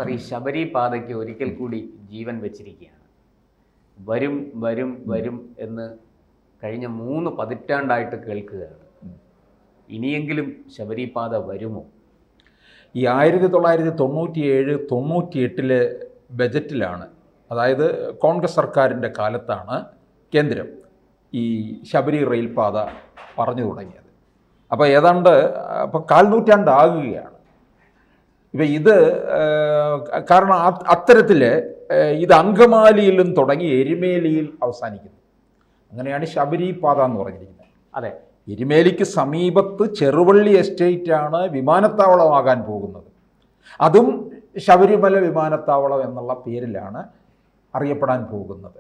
Sir, ഈ ശബരി പാതയ്ക്ക് ഒരിക്കൽ കൂടി ജീവൻ വെച്ചിരിക്കുകയാണ്. വരും വരും വരും എന്ന് കഴിഞ്ഞ 3 പതിറ്റാണ്ടായിട്ട് കേൾക്കുകയാണ്. ഇനിയെങ്കിലും ശബരി പാത വരുമോ? ഈ 1997-98 ബജറ്റിലാണ്, അതായത് കോൺഗ്രസ് സർക്കാരിൻ്റെ കാലത്താണ് കേന്ദ്രം ഈ ശബരി റെയിൽപാത പറഞ്ഞു തുടങ്ങിയത്. അപ്പോൾ ഏതാണ്ട് ഇപ്പോൾ 4 നൂറ്റാണ്ടാകുകയാണ്. ഇപ്പം ഇത് കാരണം അത്തരത്തിൽ ഇത് അങ്കമാലിയിലും തുടങ്ങി എരുമേലിയിൽ അവസാനിക്കുന്നു. അങ്ങനെയാണ് ശബരി പാത എന്ന് പറഞ്ഞിരിക്കുന്നത്. അതെ, എരുമേലിക്ക് സമീപത്ത് ചെറുവള്ളി എസ്റ്റേറ്റാണ് വിമാനത്താവളമാകാൻ പോകുന്നത്. അതും ശബരിമല വിമാനത്താവളം എന്നുള്ള പേരിലാണ് അറിയപ്പെടാൻ പോകുന്നത്.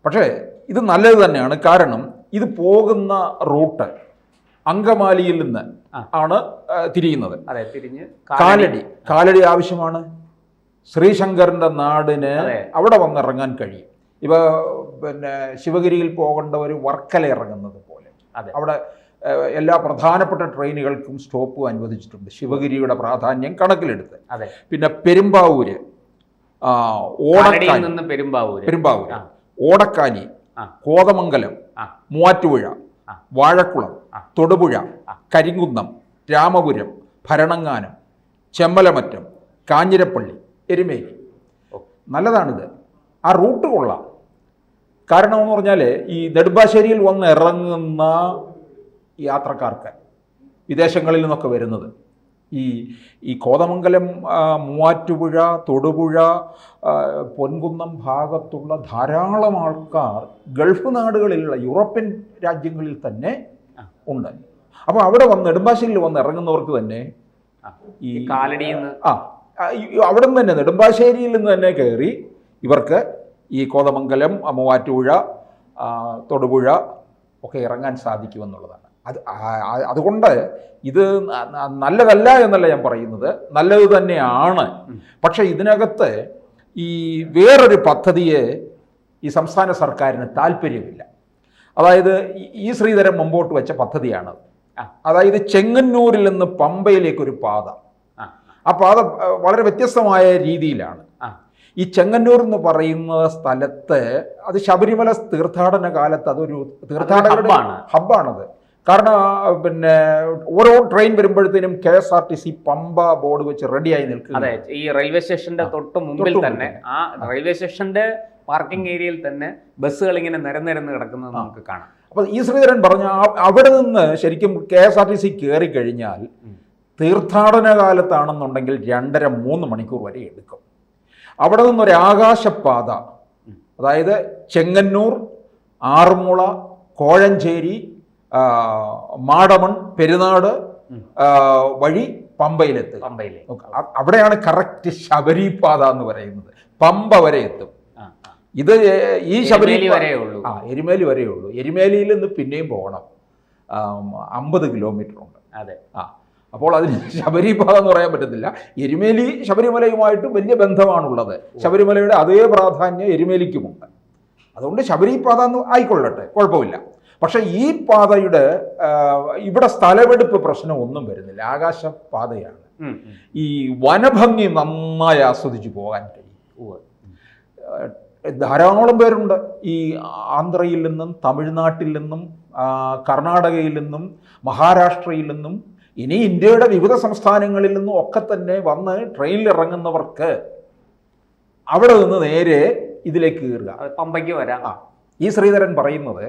പക്ഷേ ഇത് നല്ലത് തന്നെയാണ്. കാരണം ഇത് പോകുന്ന റൂട്ട് അങ്കമാലിയിൽ നിന്ന് ആണ് തിരിയുന്നത്. അതെ, തിരിഞ്ഞ് കാലടി ആവശ്യമാണ്. ശ്രീശങ്കറിൻ്റെ നാടിന് അവിടെ വന്നിറങ്ങാൻ കഴിയും. ഇപ്പോൾ പിന്നെ ശിവഗിരിയിൽ പോകേണ്ടവർ വർക്കല ഇറങ്ങുന്നത് പോലെ അവിടെ എല്ലാ പ്രധാനപ്പെട്ട ട്രെയിനുകൾക്കും സ്റ്റോപ്പ് അനുവദിച്ചിട്ടുണ്ട്, ശിവഗിരിയുടെ പ്രാധാന്യം കണക്കിലെടുത്ത്. പിന്നെ പെരുമ്പാവൂര്, ഓടക്കാനി, കോതമംഗലം, മൂവാറ്റുപുഴ, വാഴക്കുളം, തൊടുപുഴ, കരിങ്കുന്നം, രാമപുരം, ഭരണങ്ങാനം, ചെമ്മലമറ്റം, കാഞ്ഞിരപ്പള്ളി, എരുമേലി. നല്ലതാണിത്. ആ റൂട്ട് കൊള്ളാം. കാരണം എന്ന് പറഞ്ഞാൽ ഈ നെടുമ്പാശ്ശേരിയിൽ വന്ന് ഇറങ്ങുന്ന യാത്രക്കാർക്ക് വിദേശങ്ങളിൽ നിന്നൊക്കെ വരുന്നത് ഈ കോതമംഗലം, മൂവാറ്റുപുഴ, തൊടുപുഴ, പൊൻകുന്നം ഭാഗത്തുള്ള ധാരാളം ആൾക്കാർ ഗൾഫ് നാടുകളിലുള്ള യൂറോപ്യൻ രാജ്യങ്ങളിൽ തന്നെ ഉണ്ട്. അപ്പോൾ അവിടെ വന്ന് നെടുമ്പാശ്ശേരിയിൽ വന്ന് ഇറങ്ങുന്നവർക്ക് തന്നെ ഈ കാലടിയിൽ നിന്ന് അവിടെ നിന്ന് തന്നെ നെടുമ്പാശ്ശേരിയിൽ നിന്ന് തന്നെ കയറി ഇവർക്ക് ഈ കോതമംഗലം, മൂവാറ്റുപുഴ, തൊടുപുഴ ഒക്കെ ഇറങ്ങാൻ സാധിക്കുമെന്നുള്ളതാണ്. അതുകൊണ്ട് ഇത് നല്ലതല്ല എന്നല്ല ഞാൻ പറയുന്നത്, നല്ലത് തന്നെയാണ്. പക്ഷേ ഇതിനകത്ത് ഈ വേറൊരു പദ്ധതിയെ ഈ സംസ്ഥാന സർക്കാരിന് താല്പര്യമില്ല. അതായത് ഈ ശ്രീധരൻ മുമ്പോട്ട് വെച്ച പദ്ധതിയാണ്. അതായത് ചെങ്ങന്നൂരിൽ നിന്ന് പമ്പയിലേക്കൊരു പാത. ആ പാത വളരെ വ്യത്യസ്തമായ രീതിയിലാണ്. ഈ ചെങ്ങന്നൂർ എന്ന് പറയുന്ന സ്ഥലത്ത് അത് ശബരിമല തീർത്ഥാടന കാലത്ത് അതൊരു തീർത്ഥാടകരുടെ ഹബ്ബാണത്. കാരണം പിന്നെ ഓരോ ട്രെയിൻ വരുമ്പോഴത്തേനും KSRTC പമ്പ ബോർഡ് വെച്ച് റെഡിയായി നിൽക്കുക. അതെ, ഈ റെയിൽവേ സ്റ്റേഷന്റെ തൊട്ട് മുമ്പിൽ തന്നെ ആ റെയിൽവേ സ്റ്റേഷന്റെ പാർക്കിംഗ് ഏരിയയിൽ തന്നെ ബസ്സുകൾ ഇങ്ങനെ നിരന്നിരന്ന് കിടക്കുന്നത് നമുക്ക് കാണാം. അപ്പോൾ ഈ ശ്രീധരൻ പറഞ്ഞ അവിടെ നിന്ന് ശരിക്കും KSRTC കയറി കഴിഞ്ഞാൽ തീർത്ഥാടന കാലത്താണെന്നുണ്ടെങ്കിൽ 2.5-3 മണിക്കൂർ വരെ എടുക്കും. അവിടെ നിന്നൊരു ആകാശപാത, അതായത് ചെങ്ങന്നൂർ, ആറന്മുള, കോഴഞ്ചേരി, മാടമൺ, പെരുന്നാട് വഴി പമ്പയിലെത്തും. അവിടെയാണ് കറക്റ്റ് ശബരി പാത എന്ന് പറയുന്നത്. പമ്പ വരെ എത്തും. ഇത് ഈ ശബരി വരെയുള്ളൂ. എരുമേലി വരെയുള്ളൂ. എരുമേലിയിൽ നിന്ന് പിന്നെയും പോകണം, 50 കിലോമീറ്റർ ഉണ്ട്. അതെ. അപ്പോൾ അതിന് ശബരി പാത എന്ന് പറയാൻ പറ്റത്തില്ല. എരുമേലി ശബരിമലയുമായിട്ട് വലിയ ബന്ധമാണുള്ളത്. ശബരിമലയുടെ അതേ പ്രാധാന്യം എരുമേലിക്കുമുണ്ട്. അതുകൊണ്ട് ശബരി പാത എന്ന് ആയിക്കൊള്ളട്ടെ, കുഴപ്പമില്ല. പക്ഷേ ഈ പാതയുടെ ഇവിടെ സ്ഥലമെടുപ്പ് പ്രശ്നം ഒന്നും വരുന്നില്ല. ആകാശപാതയാണ്. ഈ വനഭംഗി നന്നായി ആസ്വദിച്ച് പോകാൻ കഴിയും. ധാരാളം പേരുണ്ട് ഈ ആന്ധ്രയിൽ നിന്നും, തമിഴ്നാട്ടിൽ നിന്നും, കർണാടകയിൽ നിന്നും, മഹാരാഷ്ട്രയിൽ നിന്നും, ഇനി ഇന്ത്യയുടെ വിവിധ സംസ്ഥാനങ്ങളിൽ നിന്നും ഒക്കെ തന്നെ വന്ന് ട്രെയിനിൽ ഇറങ്ങുന്നവർക്ക് അവിടെ നിന്ന് നേരെ ഇതിലേക്ക് കയറുക, പമ്പയ്ക്ക് വരാം. ഈ ശ്രീധരൻ പറയുന്നത്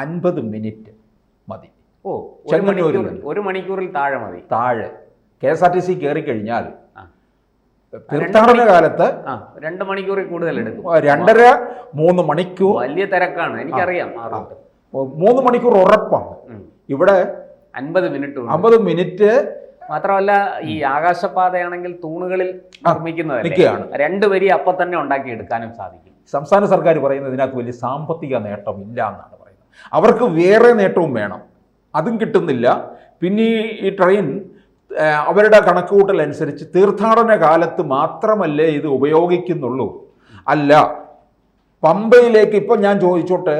50 മിനിറ്റ് മതി. ചെങ്ങന്നൂരിൽ 1 മണിക്കൂറിൽ താഴെ മതി. താഴെ KSRTC കയറി കഴിഞ്ഞാൽ തീർത്ഥാടന കാലത്ത് 2 മണിക്കൂറിൽ കൂടുതൽ എടുക്കും. 2.5-3 മണിക്കൂർ. വലിയ തിരക്കാണ്, എനിക്കറിയാം. 3 മണിക്കൂർ ഉറപ്പാണ്. ഇവിടെ 50 മിനിറ്റ്. മാത്രമല്ല ഈ ആകാശപാതയാണെങ്കിൽ തൂണുകളിൽ നിർമ്മിക്കുന്നതല്ലേ, 2 വരി അപ്പം തന്നെ ഉണ്ടാക്കിയെടുക്കാനും സാധിക്കും. സംസ്ഥാന സർക്കാർ പറയുന്നത് ഇതിനകത്ത് വലിയ സാമ്പത്തിക നേട്ടം ഇല്ല എന്നാണ് പറയുന്നത്. അവർക്ക് വേറെ നേട്ടവും വേണം, അതും കിട്ടുന്നില്ല. പിന്നെ ഈ ട്രെയിൻ അവരുടെ കണക്കുകൂട്ടൽ അനുസരിച്ച് തീർത്ഥാടന കാലത്ത് മാത്രമല്ലേ ഇത് ഉപയോഗിക്കുന്നുള്ളൂ. അല്ല, പമ്പയിലേക്ക് ഇപ്പം ഞാൻ ചോദിച്ചോട്ടെ,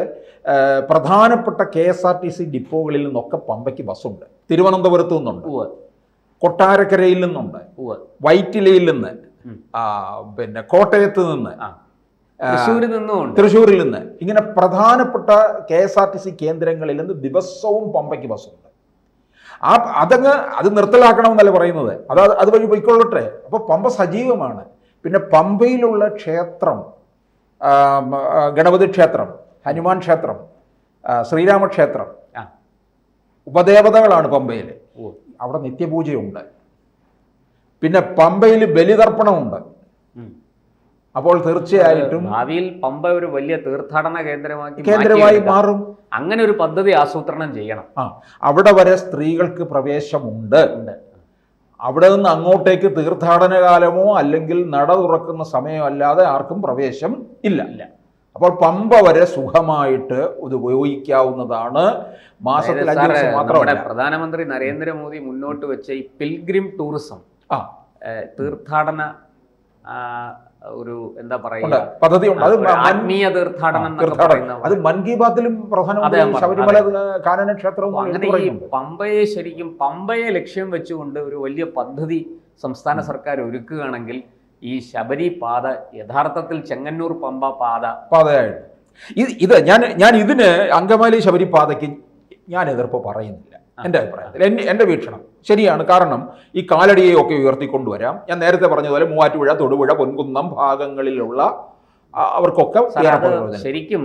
പ്രധാനപ്പെട്ട KSRTC ഡിപ്പോകളിൽ നിന്നൊക്കെ പമ്പയ്ക്ക് ബസ്സുണ്ട്. തിരുവനന്തപുരത്തു നിന്നുണ്ട്, കൊട്ടാരക്കരയിൽ നിന്നുണ്ട്, ഉവ്വ്. വൈറ്റിലയിൽ നിന്ന്, പിന്നെ കോട്ടയത്ത് നിന്ന്, തൃശ്ശൂരിൽ നിന്നുമുണ്ട്, തൃശ്ശൂരിൽ നിന്ന്, ഇങ്ങനെ പ്രധാനപ്പെട്ട KSRTC കേന്ദ്രങ്ങളിൽ നിന്ന് ദിവസവും പമ്പയ്ക്ക് ബസ്സുണ്ട്. അത് നിർത്തലാക്കണമെന്നല്ല പറയുന്നത്, അതുവഴി പോയിക്കൊള്ളട്ടെ. അപ്പോൾ പമ്പ സജീവമാണ്. പിന്നെ പമ്പയിലുള്ള ക്ഷേത്രം, ഗണപതി ക്ഷേത്രം, ഹനുമാൻ ക്ഷേത്രം, ശ്രീരാമക്ഷേത്രം, ഉപദേവതകളാണ് പമ്പയിൽ. അവിടെ നിത്യപൂജയുണ്ട്. പിന്നെ പമ്പയിൽ ബലിതർപ്പണമുണ്ട്. അപ്പോൾ തീർച്ചയായിട്ടും ഭാവിയിൽ പമ്പ ഒരു വലിയ തീർത്ഥാടന കേന്ദ്രമായി മാറും. അങ്ങനെ ഒരു പദ്ധതി ആസൂത്രണം ചെയ്യണം. അവിടെ വരെ സ്ത്രീകൾക്ക് പ്രവേശമുണ്ട്. അവിടെ നിന്ന് അങ്ങോട്ടേക്ക് തീർത്ഥാടന കാലമോ അല്ലെങ്കിൽ നട തുറക്കുന്ന സമയമോ അല്ലാതെ ആർക്കും പ്രവേശം ഇല്ല. അപ്പോൾ പമ്പ വരെ സുഖമായിട്ട് ഇത് ഉപയോഗിക്കാവുന്നതാണ്. മാസത്തിൽ 5 ദിവസം മാത്രമല്ല. പ്രധാനമന്ത്രി നരേന്ദ്രമോദി മുന്നോട്ട് വെച്ച ഈ പിൽഗ്രിം ടൂറിസം, തീർത്ഥാടന ഒരു എന്താ പറയുക പദ്ധതി ഉണ്ട്. അത് ആത്മീയ തീർത്ഥാടനം. അത് മൻ കി ബാത്തിലും പ്രധാനമന്ത്രി ശബരിമല കാനന ക്ഷേത്രവും അങ്ങനെ ഈ പമ്പയെ ലക്ഷ്യം വെച്ചുകൊണ്ട് ഒരു വലിയ പദ്ധതി സംസ്ഥാന സർക്കാർ ഒരുക്കുകയാണെങ്കിൽ ഈ ശബരി പാത യഥാർത്ഥത്തിൽ ചെങ്ങന്നൂർ പമ്പ പാതയായിട്ട് ഞാൻ ഇതിന് അങ്കമാലി ശബരി പാതയ്ക്ക് ഞാൻ എതിർപ്പ് പറയുന്നില്ല. എൻ്റെ അഭിപ്രായത്തിൽ എൻ്റെ വീക്ഷണം ശരിയാണ്. കാരണം ഈ കാലടിയെയൊക്കെ ഉയർത്തിക്കൊണ്ടുവരാം. ഞാൻ നേരത്തെ പറഞ്ഞതുപോലെ മൂവാറ്റുപുഴ, തൊടുപുഴ, പൊൻകുന്നം ഭാഗങ്ങളിലുള്ള അവർക്കൊക്കെ ശരിക്കും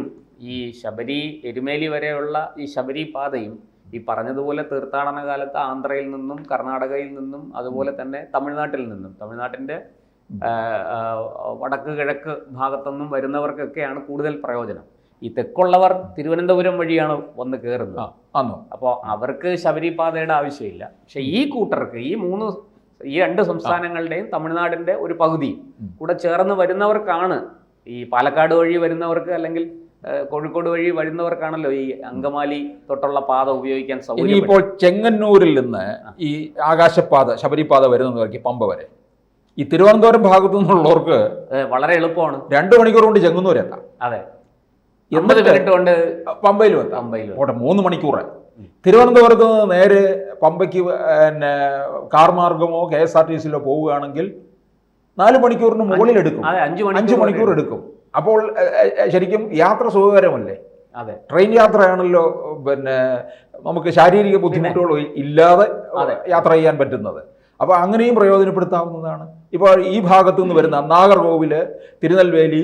ഈ ശബരി എരുമേലി വരെയുള്ള ഈ ശബരി പാതയും ഈ പറഞ്ഞതുപോലെ തീർത്ഥാടന കാലത്ത് ആന്ധ്രയിൽ നിന്നും കർണാടകയിൽ നിന്നും അതുപോലെ തന്നെ തമിഴ്നാട്ടിൽ നിന്നും, തമിഴ്നാട്ടിൻ്റെ വടക്ക് കിഴക്ക് ഭാഗത്തുനിന്നും വരുന്നവർക്കൊക്കെയാണ് കൂടുതൽ പ്രയോജനം. ഈ തെക്കുള്ളവർ തിരുവനന്തപുരം വഴിയാണ് വന്ന് കയറുന്നത്. അപ്പോൾ അവർക്ക് ശബരിപാതയുടെ ആവശ്യമില്ല. പക്ഷെ ഈ കൂട്ടർക്ക് ഈ രണ്ട് സംസ്ഥാനങ്ങളുടെയും തമിഴ്നാടിൻ്റെ ഒരു പകുതി കൂടെ ചേർന്ന് വരുന്നവർക്കാണ്, ഈ പാലക്കാട് വഴി വരുന്നവർക്ക് അല്ലെങ്കിൽ കോഴിക്കോട് വഴി വരുന്നവർക്കാണല്ലോ ഈ അങ്കമാലി തൊട്ടുള്ള പാത ഉപയോഗിക്കാൻ സൗകര്യം. ഇനിയിപ്പോൾ ചെങ്ങന്നൂരിൽ നിന്ന് ഈ ആകാശപാത ശബരിപാത വരുന്നവർക്ക് പമ്പ വരെ ഈ തിരുവനന്തപുരം ഭാഗത്തു നിന്നുള്ളവർക്ക് വളരെ എളുപ്പമാണ്. 2 മണിക്കൂർ കൊണ്ട് ചെങ്ങന്നൂർ എത്താം. അതെ, 80 മിനിറ്റ് കൊണ്ട് പമ്പയിലും എത്താം. ഓട്ടെ 3 മണിക്കൂർ. തിരുവനന്തപുരത്ത് നിന്ന് നേരെ പമ്പയ്ക്ക് പിന്നെ കാർ മാർഗമോ KSRTCയിലോ പോവുകയാണെങ്കിൽ 4 മണിക്കൂറിന് മുകളിൽ എടുക്കും. 5 മണിക്കൂർ എടുക്കും. അപ്പോൾ ശരിക്കും യാത്ര സുഖകരമല്ലേ? അതെ, ട്രെയിൻ യാത്രയാണല്ലോ പിന്നെ നമുക്ക് ശാരീരിക ബുദ്ധിമുട്ടുകൾ ഇല്ലാതെ യാത്ര ചെയ്യാൻ പറ്റുന്നത്. അപ്പോൾ അങ്ങനെയും പ്രയോജനപ്പെടുത്താവുന്നതാണ്. ഇപ്പോൾ ഈ ഭാഗത്തു നിന്ന് വരുന്ന നാഗർകോവിൽ, തിരുനെൽവേലി,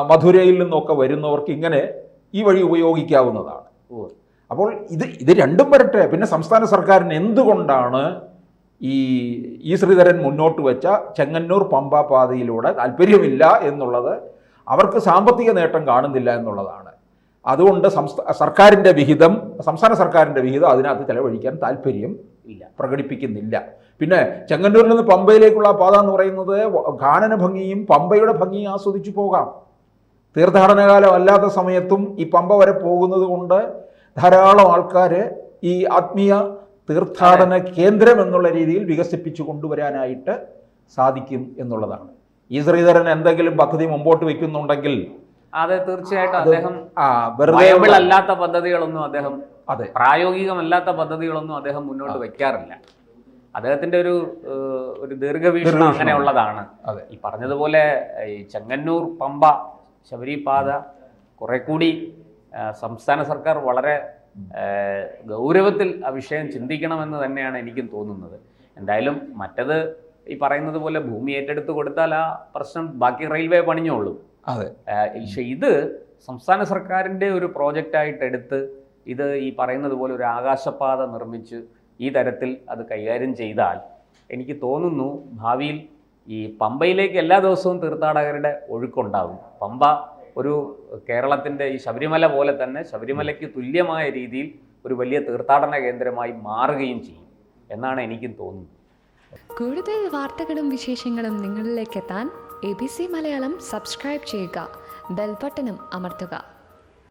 മധുരയിൽ നിന്നൊക്കെ വരുന്നവർക്ക് ഇങ്ങനെ ഈ വഴി ഉപയോഗിക്കാവുന്നതാണ്. അപ്പോൾ ഇത് രണ്ടും വരട്ടെ. പിന്നെ സംസ്ഥാന സർക്കാരിന് എന്തുകൊണ്ടാണ് ഈ ശ്രീധരൻ മുന്നോട്ട് വെച്ച ചെങ്ങന്നൂർ പമ്പ പാതയിലൂടെ താല്പര്യമില്ല എന്നുള്ളത് അവർക്ക് സാമ്പത്തിക നേട്ടം കാണുന്നില്ല എന്നുള്ളതാണ്. അതുകൊണ്ട് സംസ്ഥാന സർക്കാരിൻ്റെ വിഹിതം അതിനകത്ത് ചെലവഴിക്കാൻ താല്പര്യം പ്രകടിപ്പിക്കുന്നില്ല. പിന്നെ ചെങ്ങന്നൂരിൽ നിന്ന് പമ്പയിലേക്കുള്ള പാത എന്ന് പറയുന്നത് കാനന ഭംഗിയും പമ്പയുടെ ഭംഗിയും ആസ്വദിച്ചു പോകാം. തീർത്ഥാടനകാലം അല്ലാത്ത സമയത്തും ഈ പമ്പ വരെ പോകുന്നത് കൊണ്ട് ധാരാളം ആൾക്കാർ ഈ ആത്മീയ തീർത്ഥാടന കേന്ദ്രം എന്നുള്ള രീതിയിൽ വികസിപ്പിച്ചു കൊണ്ടുവരാനായിട്ട് സാധിക്കും എന്നുള്ളതാണ്. ഈ ശ്രീധരൻ എന്തെങ്കിലും പദ്ധതി മുമ്പോട്ട് വയ്ക്കുന്നുണ്ടെങ്കിൽ അത് തീർച്ചയായിട്ടും അദ്ദേഹം വയബിൾ അല്ലാത്ത പദ്ധതികളൊന്നും അദ്ദേഹം പ്രായോഗികമല്ലാത്ത പദ്ധതികളൊന്നും അദ്ദേഹം മുന്നോട്ട് വയ്ക്കാറില്ല. അദ്ദേഹത്തിൻ്റെ ഒരു ദീർഘവീക്ഷണം അങ്ങനെയുള്ളതാണ്. ഈ പറഞ്ഞതുപോലെ ഈ ചെങ്ങന്നൂർ പമ്പ ശബരിപാത കുറെ കൂടി സംസ്ഥാന സർക്കാർ വളരെ ഗൗരവത്തിൽ ആ വിഷയം ചിന്തിക്കണമെന്ന് തന്നെയാണ് എനിക്കും തോന്നുന്നത്. എന്തായാലും മറ്റത് ഈ പറയുന്നത് പോലെ ഭൂമി ഏറ്റെടുത്ത് കൊടുത്താൽ ആ പ്രശ്നം ബാക്കി റെയിൽവേ പണിഞ്ഞോളും. പക്ഷെ ഇത് സംസ്ഥാന സർക്കാരിൻ്റെ ഒരു പ്രോജക്റ്റായിട്ട് എടുത്ത് ഇത് ഈ പറയുന്നത് പോലെ ഒരു ആകാശപാത നിർമ്മിച്ച് ഈ തരത്തിൽ അത് കൈകാര്യം ചെയ്താൽ എനിക്ക് തോന്നുന്നു ഭാവിയിൽ ഈ പമ്പയിലേക്ക് എല്ലാ ദിവസവും തീർത്ഥാടകരുടെ ഒഴുക്കുണ്ടാകും. പമ്പ ഒരു കേരളത്തിൻ്റെ ഈ ശബരിമല പോലെ തന്നെ ശബരിമലയ്ക്ക് തുല്യമായ രീതിയിൽ ഒരു വലിയ തീർത്ഥാടന കേന്ദ്രമായി മാറുകയും ചെയ്യും എന്നാണ് എനിക്കും തോന്നുന്നത്. കൂടുതൽ വാർത്തകളും വിശേഷങ്ങളും നിങ്ങളിലേക്ക് എത്താൻ ABC മലയാളം സബ്സ്ക്രൈബ് ചെയ്യുക, ബെൽ ബട്ടണും അമർത്തുക.